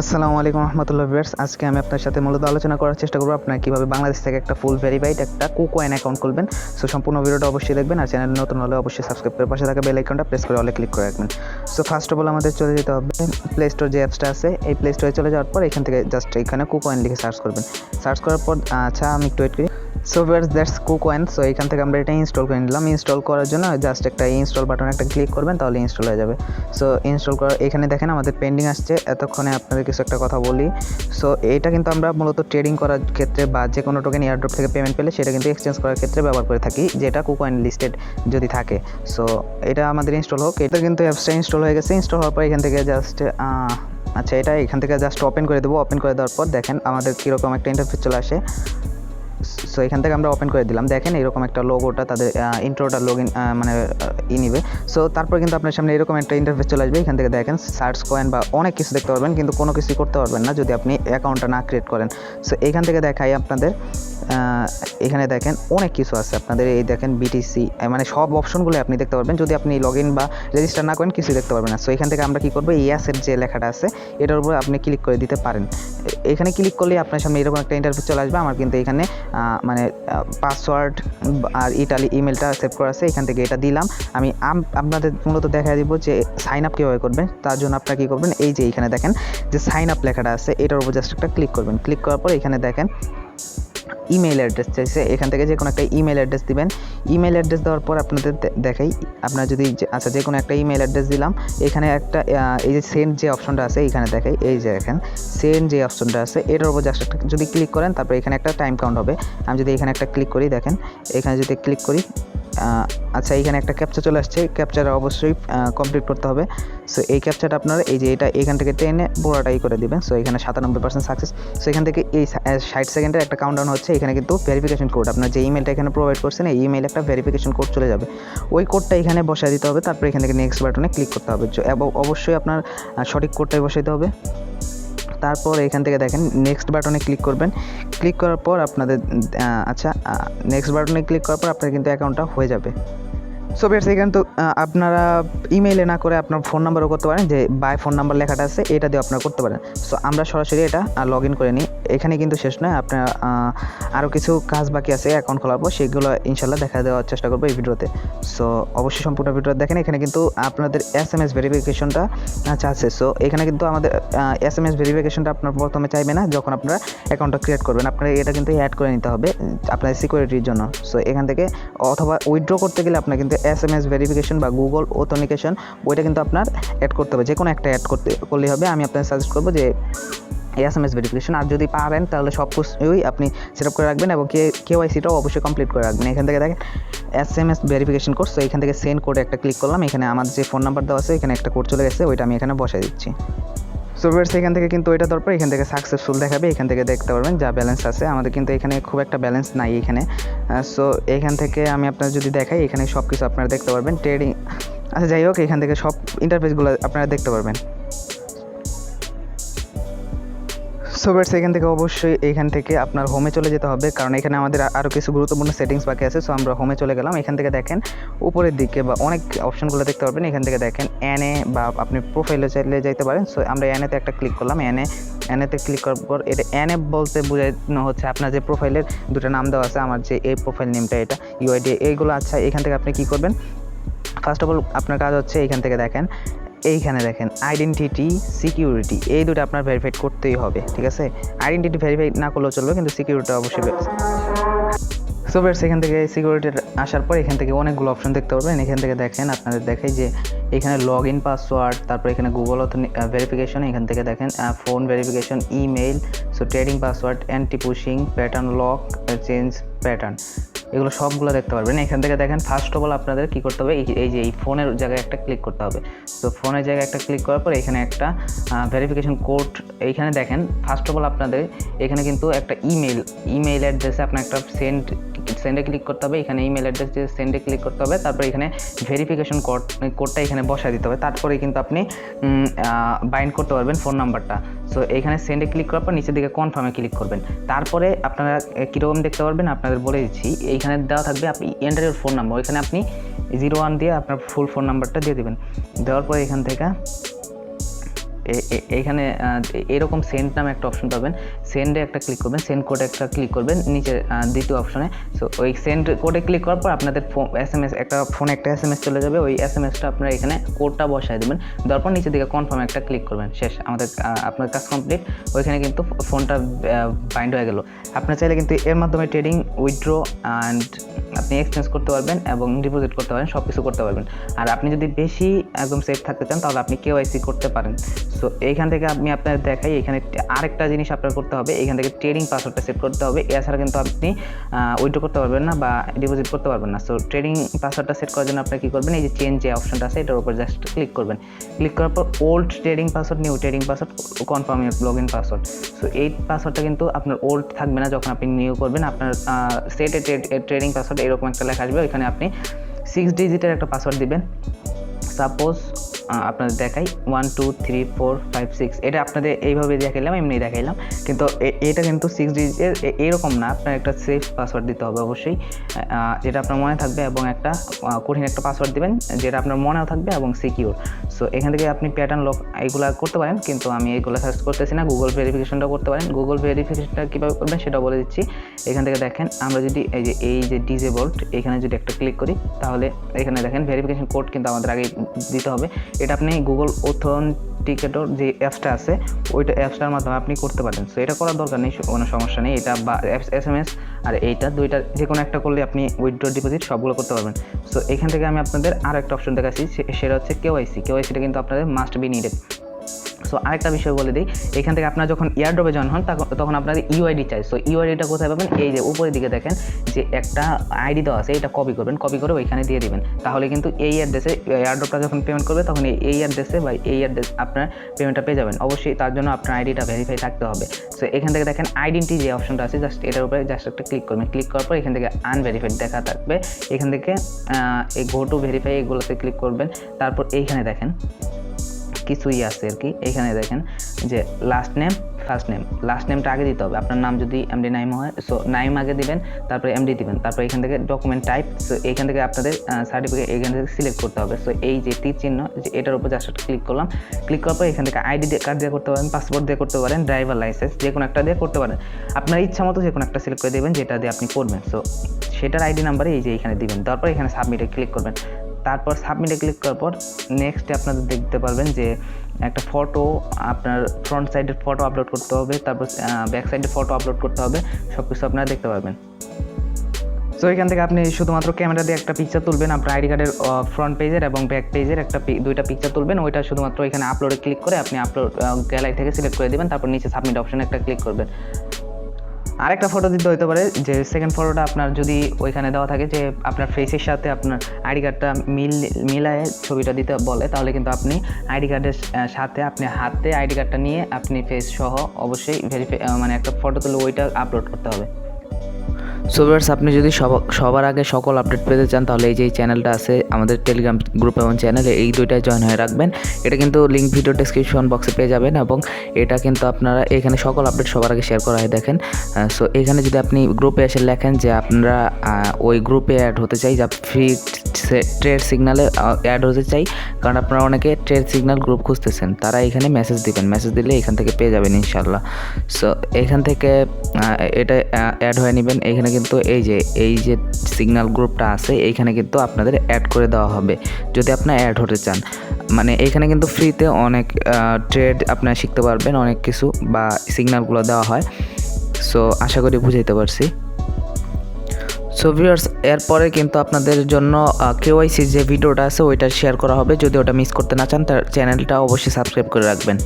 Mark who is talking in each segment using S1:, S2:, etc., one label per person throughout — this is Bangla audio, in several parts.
S1: আসসালামু আলাইকুম রহমতুল্লাহ ভিউয়ার্স। আজকে আমি আপনার সাথে মূলত আলোচনা করার চেষ্টা করব আপনারা কীভাবে বাংলাদেশ থেকে একটা ফুল ভেরিফাইড একটা কুকয়েন অ্যাকাউন্ট খুলবেন। সো সম্পূর্ণ ভিডিওটা অবশ্যই দেখবেন, আর চ্যানেল নতুন হলে অবশ্যই সাবস্ক্রাইব করে পাশে থাকা বেল আইকনটা প্রেস করে অলে ক্লিক করে রাখবেন। সো ফার্স্ট অফ অল আমাদের চলে যেতে হবে প্লে স্টোর, যে অ্যাপসটা আছে এই প্লে স্টোরে চলে যাওয়ার পর এখান থেকে জাস্ট এখানে কুকয়েন লিখে সার্চ করবেন। সার্চ করার পর আমি একটু ওয়েট করি। So viewers, that's KuCoin. So এখান থেকে আমরা এটা ইনস্টল করে নিলাম। ইনস্টল করার জন্য জাস্ট একটা ইনস্টল বাটন একটা ক্লিক করবেন, তাহলে ইনস্টল হয়ে যাবে। সো ইনস্টল করার এখানে দেখেন আমাদের পেন্ডিং আসছে। এতক্ষণে আপনাদের কিছু একটা কথা বলি। সো এটা কিন্তু আমরা মূলত ট্রেডিং করার ক্ষেত্রে বা যে কোনো টোকেন এয়ারড্রপ থেকে পেমেন্ট পেলে সেটা কিন্তু এক্সচেঞ্জ করার ক্ষেত্রে ব্যবহার করে থাকি, যেটা কুকয়েন লিস্টেড যদি থাকে। সো এটা আমাদের ইনস্টল হোক। এটা কিন্তু অ্যাপসটা ইনস্টল হয়ে গেছে। ইনস্টল হওয়ার পর এখান থেকে জাস্ট এটা এখান থেকে জাস্ট ওপেন করে দেবো। ওপেন করে দেওয়ার পর দেখেন আমাদের কীরকম একটা ইন্টারফেস চলে আসে। সো এখান থেকে আমরা ওপেন করে দিলাম। দেখেন এরকম একটা লোগোটা তাদের ইন্ট্রোটা লগইন নিবে। সো তারপর কিন্তু আপনার সামনে এরকম একটা ইন্টারফেস চলে আসবে। এখান থেকে দেখেন সার্চ কয়েন বা অনেক কিছু দেখতে পারবেন, কিন্তু কোনো কিছুই করতে পারবেন না যদি আপনি অ্যাকাউন্টটা না ক্রিয়েট করেন। সো এখান থেকে দেখাই আপনাদের, এখানে দেখেন অনেক কিছু আছে আপনাদের। এই দেখেন বিটিসি, মানে সব অপশনগুলো আপনি দেখতে পারবেন। যদি আপনি লগ ইন বা রেজিস্টার না করেন কিছু দেখতে পারবেন না। সো এখান থেকে আমরা কী করবো, ইয়াসের যে লেখাটা আছে এটার উপরে আপনি ক্লিক করে দিতে পারেন। এখানে ক্লিক করলে আপনার সামনে এরকম একটা ইন্টারফেস চলে আসবে। আমার কিন্তু এখানে পাসওয়ার্ড আর ইমেলটা সেভ করা আছে। এখান থেকে এটা দিলাম। আমি আপনাদের মূলত দেখা দিব যে সাইন আপ কীভাবে করবেন। তার জন্য আপনারা কী করবেন, এই যে এখানে দেখেন যে সাইন আপ লেখাটা আছে এটার উপর জাস্ট একটা ক্লিক করবেন। ক্লিক করার পর এখানে দেখেন ইমেল অ্যাড্রেস চাইছে। এখান থেকে যে কোনো একটা ইমেল অ্যাড্রেস দিবেন। ইমেল অ্যাড্রেস দেওয়ার পর আপনাদের দেখাই, আপনারা যদি যে কোনো একটা ইমেল অ্যাড্রেস দিলাম। এখানে একটা এই যে সেন্ড যে অপশনটা আছে এখানে দেখাই, এই যে দেখেন সেন্ড যে অপশনটা আছে এটার উপর জাস্ট একটা যদি ক্লিক করেন, তারপরে এখানে একটা টাইম কাউন্ট হবে। আমি যদি এখানে একটা ক্লিক করি, দেখেন এখানে যদি ক্লিক করি, এখানে একটা ক্যাপচা চলে আসছে। ক্যাপচাটা অবশ্যই কমপ্লিট করতে হবে। সো এই ক্যাপচাটা আপনারা এই যে এটা এখান থেকে টেনে পুরোটাই করে দিবেন। সো এখানে 97% সাকসেস। সো এখান থেকে এই 60 সেকেন্ডের একটা কাউন্টডাউন হচ্ছে। এখানে কিন্তু ভেরিফিকেশন কোড, আপনার যে ইমেলটা এখানে প্রোভাইড করছেন এই ইমেইলে একটা ভেরিফিকেশন কোড চলে যাবে। ওই কোডটা এখানে বসায় দিতে হবে। তারপর এখান থেকে নেক্সট বাটনে ক্লিক করতে হবে এবং অবশ্যই আপনার সঠিক কোডটাই বসাইতে হবে। তারপর এখান থেকে দেখেন নেক্সট বাটনে ক্লিক করবেন। ক্লিক করার পর আপনাদের নেক্সট বাটনে ক্লিক করার পর আপনার কিন্তু অ্যাকাউন্টটা হয়ে যাবে। সো ভিউয়ার্স, এখানে তো আপনারা ইমেইলে না করে আপনার ফোন নাম্বারও করতে পারেন, যে বাই ফোন নাম্বার লেখাটা আছে এটা দিয়ে আপনারা করতে পারেন। সো আমরা সরাসরি এটা লগ ইন করে নিই। এখানে কিন্তু শেষ নয়, আপনার আরও কিছু কাজ বাকি আছে অ্যাকাউন্ট খোলার পর, সেগুলো ইনশাল্লাহ দেখা দেওয়ার চেষ্টা করবো এই ভিডিওতে। সো অবশ্যই সম্পূর্ণ ভিডিও দেখেন। এখানে কিন্তু আপনাদের SMS ভেরিফিকেশনটা আছে। সো এখানে কিন্তু আমাদের SMS ভেরিফিকেশনটা আপনার প্রথমে চাইবে না যখন আপনারা অ্যাকাউন্টটা ক্রিয়েট করবেন। আপনারা এটা কিন্তু অ্যাড করে নিতে হবে আপনার সিকিউরিটির জন্য। সো এখান থেকে অথবা উইথড্র করতে গেলে আপনার কিন্তু SMS ভেরিফিকেশন বা গুগল অথেন্টিকেশন ওইটা কিন্তু আপনার অ্যাড করতে হবে। যে কোনো একটা অ্যাড করলেই হবে। আমি আপনাদের সাজেস্ট করবো যে SMS ভেরিফিকেশন, আর যদি পারেন তাহলে সব কিছুই আপনি সেট আপ করে রাখবেন এবং KYCটাও অবশ্যই কমপ্লিট করে রাখবেন। এখান থেকে দেখেন SMS ভেরিফিকেশন কোড। সো এখান থেকে সেন্ড কোডে একটা ক্লিক করলাম। এখানে আমার যে ফোন নাম্বার দেওয়া আছে এখানে একটা কোড চলে গেছে, ওইটা আমি এখানে বসাই দিচ্ছি। সো ভিউয়ার্স, এখান থেকে কিন্তু ওইটা দেওয়ার পর এখান থেকে সাকসেসফুল দেখাবে। এখান থেকে দেখতে পারবেন যা ব্যালেন্স আছে। আমাদের কিন্তু এখানে খুব একটা ব্যালেন্স নাই এখানে। সো এখান থেকে আমি আপনার যদি দেখাই, এখানে সব কিছু আপনারা দেখতে পারবেন ট্রেডিং। যাই হোক, এখান থেকে সব ইন্টারফেসগুলো আপনারা দেখতে পারবেন। সো ভিউয়ার্স, এখান থেকে অবশ্যই এখান থেকে আপনার হোমে চলে যেতে হবে, কারণ এখানে আমাদের আরও কিছু গুরুত্বপূর্ণ সেটিংস বাকি আছে। সো আমরা হোমে চলে গেলাম। এখান থেকে দেখেন উপরের দিকে বা অনেক অপশনগুলো দেখতে পারবেন। এখান থেকে দেখেন এনএ বা আপনি প্রোফাইলে চাইলে যাইতে পারেন। সো আমরা এনএতে একটা ক্লিক করলাম। এনএতে ক্লিক করার পর এটা এনএ বলতে বোঝানো হচ্ছে আপনার যে প্রোফাইলের দুটো নাম দেওয়া আছে। আমার যে এই প্রোফাইল নেমটা এটা ইউআইডি এইগুলো। এখান থেকে আপনি কী করবেন, ফার্স্ট অফ অল আপনার কাজ হচ্ছে এখান থেকে দেখেন এইখানে দেখেন আইডেন্টিটি সিকিউরিটি, এই দুটো আপনার ভেরিফাইড করতেই হবে। ঠিক আছে, আইডেন্টিটি ভেরিফাই না করলেও চলবে, কিন্তু সিকিউরিটি অবশ্যই। সো ভিউয়ার্স, এখান থেকে সিকিউরিটি আসার পর এখান থেকে অনেকগুলো অপশন দেখতে পারবেন। এখান থেকে দেখেন আপনাদের দেখাই যে এখানে লগ ইন পাসওয়ার্ড, তারপর এখানে গুগল ভেরিফিকেশন, এখান থেকে দেখেন phone verification, email, so trading password, anti pushing, pattern lock, change pattern, এগুলো সবগুলো দেখতে পারবেন। এখান থেকে দেখেন ফার্স্ট অফ অল আপনাদের কী করতে হবে, এই যে এই ফোনের জায়গায় একটা ক্লিক করতে হবে। তো ফোনের জায়গায় একটা ক্লিক করার পর এখানে একটা ভেরিফিকেশন কোড এইখানে দেখেন। ফার্স্ট অফ অল আপনাদের এখানে কিন্তু একটা ইমেইল অ্যাড্রেসে আপনার একটা সেন্ডে ক্লিক করতে হবে। এখানে ইমেল অ্যাড্রেস দিয়ে সেন্ডে ক্লিক করতে হবে। তারপরে এখানে ভেরিফিকেশন কোডটা এখানে বসায় দিতে হবে। তারপরে কিন্তু আপনি বাইন্ড করতে পারবেন ফোন নাম্বারটা। সো এখানে সেন্ডে ক্লিক করার পর নিচের দিকে কনফার্মে ক্লিক করবেন। তারপরে আপনারা কীরকম দেখতে পারবেন আপনাদের বলে দিচ্ছি। এইখানে দেওয়া থাকবে আপনি এন্টার ইউর ফোন নাম্বার, এখানে আপনি 01 দিয়ে আপনার ফুল ফোন নাম্বারটা দিয়ে দেবেন। দেওয়ার পরে এখান থেকে এইখানে এরকম সেন্ড নামে একটা অপশন পাবেন, সেন্ডে একটা ক্লিক করবেন, সেন্ড কোডে একটা ক্লিক করবেন নিচে দ্বিতীয় অপশনে। সো ওই সেন্ড কোডে ক্লিক করার পর আপনাদের SMS একটা ফোনে একটা SMS চলে যাবে, ওই SMSটা আপনারা এখানে কোডটা বসায় দেবেন, দেওয়ার পর নিচের দিকে কনফার্ম একটা ক্লিক করবেন, শেষ, আপনার কাজ কমপ্লিট। ওইখানে কিন্তু ফোনটা বাইন্ড হয়ে গেল। আপনার চাইলে কিন্তু এর মাধ্যমে ট্রেডিং, উইথড্র অ্যান্ড আপনি এক্সচেঞ্জ করতে পারবেন এবং ডিপোজিট করতে পারেন, সব কিছু করতে পারবেন। আর আপনি যদি বেশি একদম সেফ থাকতে চান তাহলে আপনি KYC করতে পারেন। সো এইখান থেকে আমি আপনাদের দেখাই, এখানে আরেকটা জিনিস আপনার করতে হবে, এখান থেকে ট্রেডিং পাসওয়ার্ডটা সেট করতে হবে, এছাড়া কিন্তু আপনি উইথড্র করতে পারবেন না বা ডিপোজিট করতে পারবেন না। সো ট্রেডিং পাসওয়ার্ডটা সেট করার জন্য আপনার কী করবেন, এই যে চেঞ্জ যে অপশনটা আছে এটার উপর জাস্ট ক্লিক করবেন। ক্লিক করার পর old trading password, new trading password, confirm your log in password. So এই পাসওয়ার্ডটা কিন্তু আপনার ওল্ড থাকবে না যখন আপনি নিউ করবেন, আপনার সেট ট্রেডিং পাসওয়ার্ড এরকম একটা লেখা আসবে, ওইখানে আপনি 6 ডিজিটের একটা পাসওয়ার্ড দিবেন। সাপোজ আপনাদের দেখাই 1 2 3 4 5 6, এটা আপনাদের এইভাবে দেখাইলাম, এমনি দেখাইলাম, কিন্তু এটা কিন্তু 6 ডিজিটের এরকম না, আপনার একটা সেফ পাসওয়ার্ড দিতে হবে অবশ্যই, যেটা আপনার মনে থাকবে, এবং একটা কঠিন একটা পাসওয়ার্ড দিবেন যেটা আপনার মনেও থাকবে এবং সিকিউর। সো এখান থেকে আপনি প্যাটার্ন লক এইগুলো করতে পারেন, কিন্তু আমি এইগুলো সার্চ করতেছি না। গুগল ভেরিফিকেশনটা করতে পারেন। গুগল ভেরিফিকেশনটা কীভাবে করবেন সেটা বলে দিচ্ছি। এখান থেকে দেখেন, আমরা যদি এই যে ডিসেবলড এখানে যদি একটা ক্লিক করি, তাহলে এখানে দেখেন ভেরিফিকেশন কোড কিন্তু আমাদের আগে দিতে হবে। এটা আপনি গুগল অথেন্টিকেটর যে অ্যাপসটা আছে ওইটা অ্যাপসটার মাধ্যমে আপনি করতে পারেন। সো এটা করার দরকার নেই, কোনো সমস্যা নেই। এটা বা SMS আর এইটা দুইটা যে কোনো একটা করলে আপনি উইথড্র ডিপোজিট সবগুলো করতে পারবেন। সো এখান থেকে আমি আপনাদের আরও একটা অপশন দেখাচ্ছি, সেটা হচ্ছে KYCটা কিন্তু আপনাদের মাস্ট বি নিডেড। সো আরেকটা বিষয় বলে দিই, এখান থেকে আপনারা যখন এয়ারড্রপে জয়েন হন তখন আপনাদের UID চাই। সো UIDটা কোথায় পাবেন, এই যে উপরের দিকে দেখেন যে একটা ID দেওয়া আছে, এটা কপি করবেন, কপি করে ওইখানে দিয়ে দিবেন, তাহলে কিন্তু এই অ্যাড্রেসে এয়ারড্রপটা যখন পেমেন্ট করবে তখন এই অ্যাড্রেসে বা এই অ্যাড্রেস আপনার পেমেন্টটা পেয়ে যাবেন। অবশ্যই তার জন্য আপনার আইডিটা ভেরিফাই থাকতে হবে। সো এখান থেকে দেখেন আইডেন্টি যে অপশনটা আছে, জাস্ট এটার উপরে জাস্ট একটা ক্লিক করবেন। ক্লিক করার পর এখান থেকে আনভেরিফাইড দেখা থাকবে, এখান থেকে এই গো টু ভেরিফাই এগুলোতে ক্লিক করবেন। তারপর এইখানে দেখেন কিছুই আছে আর কি, এখানে দেখেন যে last name first name, last নেমটা আগে দিতে হবে। আপনার নাম যদি MD নাইম হয়, সো নাইম আগে দিবেন, তারপরে MD দিবেন, তারপর এখান থেকে ডকুমেন্ট টাইপ, সো এখান থেকে আপনাদের সার্টিফিকেট এখান থেকে সিলেক্ট করতে হবে। সো এই যে তীর চিহ্ন যে এটার উপর জাস্ট ক্লিক করলাম। ক্লিক করার পর এখান থেকে ID কার্ড দিয়ে করতে পারেন, পাসপোর্ট দিয়ে করতে পারেন, ড্রাইভার লাইসেন্স যে কোনো একটা দিয়ে করতে পারেন। আপনার ইচ্ছা মতো যে কোনো একটা সিলেক্ট করে দেবেন যেটা দিয়ে আপনি করবেন। সো সেটার ID নাম্বারে এই যে এখানে দিবেন, তারপর এখানে সাবমিটে ক্লিক করবেন। তারপর সাবমিটে ক্লিক করার পর নেক্সটে আপনাদের দেখতে পারবেন যে একটা ফটো, আপনার ফ্রন্ট সাইডের ফটো আপলোড করতে হবে, তারপর ব্যাক সাইডের ফটো আপলোড করতে হবে, সব কিছু আপনারা দেখতে পারবেন। সো এখান থেকে আপনি শুধুমাত্র ক্যামেরা দিয়ে একটা পিকচার তুলবেন, আপনার ID কার্ডের ফ্রন্ট পেজের এবং ব্যাক পেজের দুইটা পিকচার তুলবেন, ওইটা শুধুমাত্র এখানে আপলোডে ক্লিক করে আপনি আপলোড গ্যালারি থেকে সিলেক্ট করে দেবেন, তারপর নিচে সাবমিট অপশনে একটা ক্লিক করবেন। আরেকটা ফটো দিতে হতে পারে, যে সেকেন্ড ফটোটা আপনার যদি ওইখানে দেওয়া থাকে যে আপনার ফেসের সাথে আপনার ID কার্ডটা মিলায়ে ছবিটা দিতে বলে, তাহলে কিন্তু আপনি ID কার্ডের সাথে আপনি হাতে ID কার্ডটা নিয়ে আপনি ফেস সহ অবশ্যই ভেরিফাই মানে একটা ফটো তুলে ওইটা আপলোড করতে হবে। সো ভিউয়ার্স, আপনি যদি সবার আগে সকল আপডেট পেতে চান তাহলে এই যে চ্যানেলটা আছে আমাদের টেলিগ্রাম গ্রুপ এবং চ্যানেলে, এই দুইটায় জয়েন হয়ে রাখবেন। এটা কিন্তু লিঙ্ক ভিডিও ডেসক্রিপশন বক্সে পেয়ে যাবেন, এবং এটা কিন্তু আপনারা এখানে সকল আপডেট সবার আগে শেয়ার করা হয় দেখেন। সো এখানে যদি আপনি গ্রুপে এসে লেখেন যে আপনারা ওই গ্রুপে অ্যাড হতে চাই, যা ফ্রি ট্রেড সিগনালে অ্যাড হতে চাই, কারণ আপনারা অনেকে ট্রেড সিগনাল গ্রুপ খুঁজতেছেন, তারা এখানে মেসেজ দিবেন, মেসেজ দিলে এখান থেকে পেয়ে যাবেন ইনশাল্লাহ। সো এখান থেকে এটা অ্যাড হয়ে নেবেন। এখানে কিন্তু এই যে সিগনাল গ্রুপটা আছে এইখানে কিন্তু আপনাদের অ্যাড করে দেওয়া হবে যদি আপনারা অ্যাড হতে চান। মানে এইখানে কিন্তু ফ্রিতে অনেক ট্রেড আপনারা শিখতে পারবেন, অনেক কিছু বা সিগনালগুলো দেওয়া হয়। সো আশা করি বুঝাইতে পারছি। সো ভিউয়ার্স, এরপরে কিন্তু আপনাদের জন্য KYC যে ভিডিওটা আছে ওইটা শেয়ার করা হবে, যদি ওটা মিস করতে না চান তার চ্যানেলটা অবশ্যই সাবস্ক্রাইব করে রাখবেন।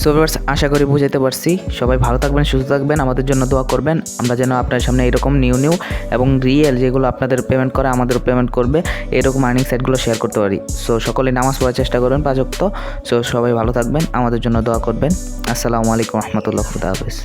S1: সো ভিউয়ার্স, আশা করি বুঝাইতে পারছি। সবাই ভালো থাকবেন, সুস্থ থাকবেন, আমাদের জন্য দোয়া করবেন, আমরা যেন আপনার সামনে এরকম নিউ এবং রিয়েল যেগুলো আপনাদের পেমেন্ট করে আমাদেরও পেমেন্ট করবে এরকম আর্নিং সাইটগুলো শেয়ার করতে পারি। সো সকলে নামাজ পড়ার চেষ্টা করবেন 5 ওয়াক্ত। সো সবাই ভালো থাকবেন, আমাদের জন্য দোয়া করবেন। আসসালামু আলাইকুম রহমতুল্লাহ, খুদা হাফেজ।